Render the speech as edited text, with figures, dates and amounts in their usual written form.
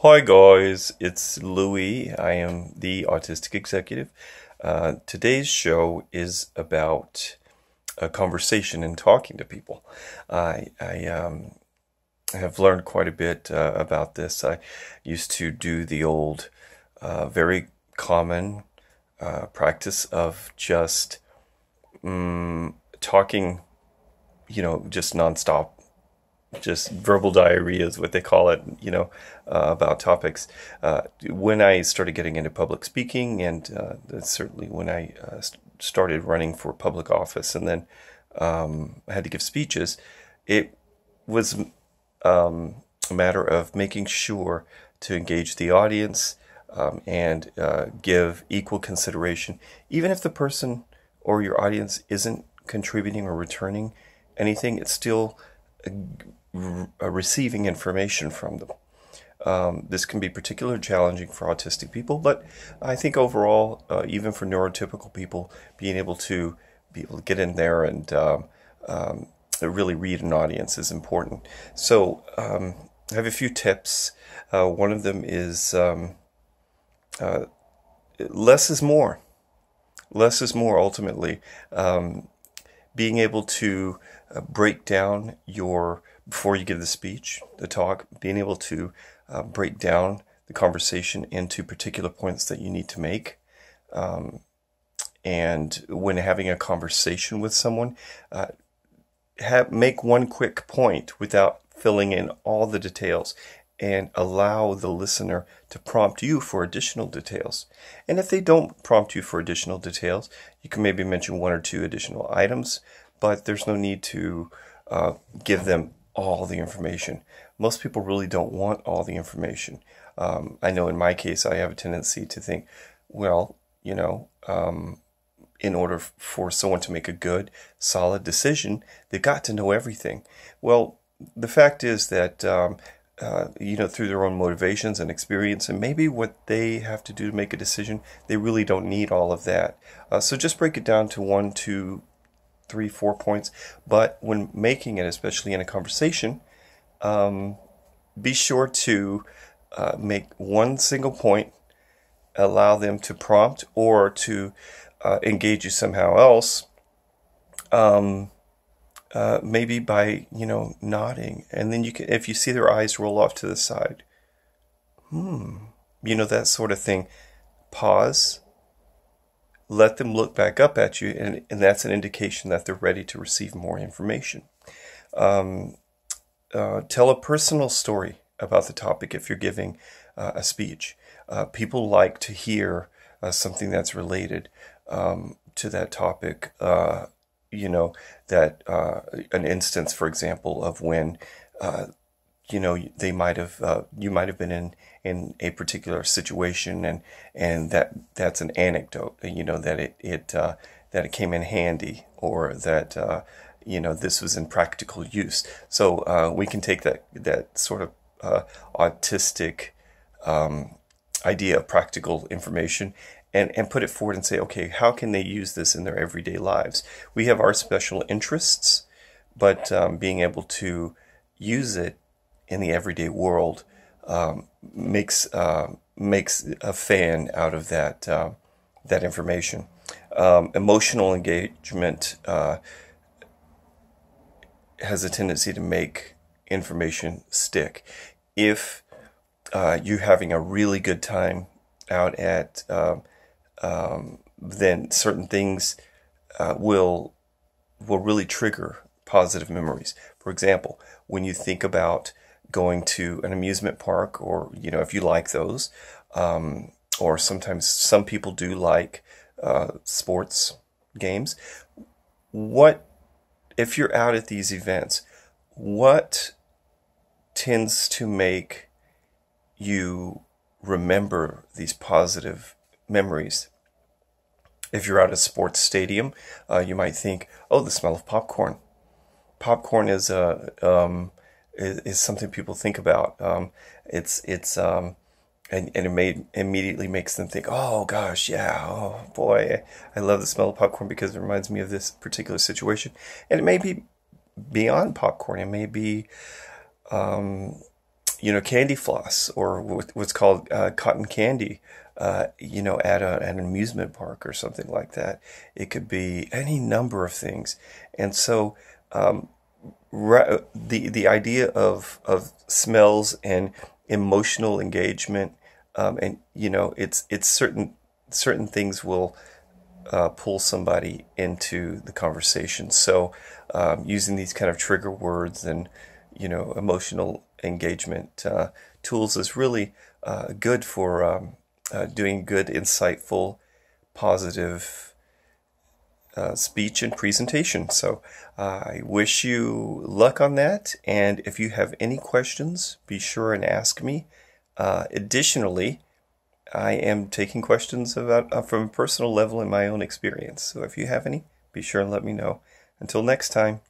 Hi guys, it's Louis. I am the Autistic Executive. Today's show is about a conversation and talking to people. I have learned quite a bit about this. I used to do the old, very common practice of just talking, just nonstop, just verbal diarrhea is what they call it, about topics. When I started getting into public speaking, and that's certainly when I started running for public office, and then I had to give speeches, it was a matter of making sure to engage the audience and give equal consideration, even if the person or your audience isn't contributing or returning anything. It's still receiving information from them. This can be particularly challenging for autistic people, but I think overall, even for neurotypical people, being able to get in there and really read an audience is important. So I have a few tips. One of them is less is more. Less is more ultimately. Being able to break down before you give the speech, the talk, being able to break down the conversation into particular points that you need to make. And when having a conversation with someone, make one quick point without filling in all the details, and allow the listener to prompt you for additional details. And if they don't prompt you for additional details, you can maybe mention one or two additional items, but there's no need to give them all the information. Most people really don't want all the information. I know in my case, I have a tendency to think, well, in order for someone to make a good, solid decision, they've got to know everything. Well, the fact is that through their own motivations and experience, and maybe what they have to do to make a decision, they really don't need all of that. So just break it down to 1, 2, 3, 4 points. But when making it, especially in a conversation, be sure to make one single point, allow them to prompt or to engage you somehow else. Maybe by, nodding. And then you can, if you see their eyes roll off to the side, that sort of thing, pause, let them look back up at you, and that's an indication that they're ready to receive more information. Tell a personal story about the topic if you're giving a speech. People like to hear something that's related to that topic. That an instance, for example, of when they might have you might have been in a particular situation, and that's an anecdote, that it came in handy, or that this was in practical use. So we can take that sort of autistic idea of practical information and put it forward and say, okay, how can they use this in their everyday lives? We have our special interests, but being able to use it in the everyday world makes a fan out of that information. Emotional engagement has a tendency to make information stick. If you're having a really good time out at then certain things will really trigger positive memories. For example, when you think about going to an amusement park, or if you like those, or sometimes some people do like sports games. If you're out at these events, what tends to make you remember these positive memories? If you're at a sports stadium, you might think, "Oh, the smell of popcorn." Popcorn is something people think about. And it immediately makes them think, "Oh gosh, yeah, oh boy, I love the smell of popcorn because it reminds me of this particular situation." And it may be beyond popcorn. It may be candy floss, or what's called cotton candy, at an amusement park or something like that. It could be any number of things. And so the idea of smells and emotional engagement, and it's certain things will pull somebody into the conversation. So using these kind of trigger words and emotional engagement tools is really good for doing good, insightful, positive speech and presentation. So I wish you luck on that. And if you have any questions, be sure and ask me. Additionally, I am taking questions about from a personal level in my own experience. So if you have any, be sure and let me know. Until next time.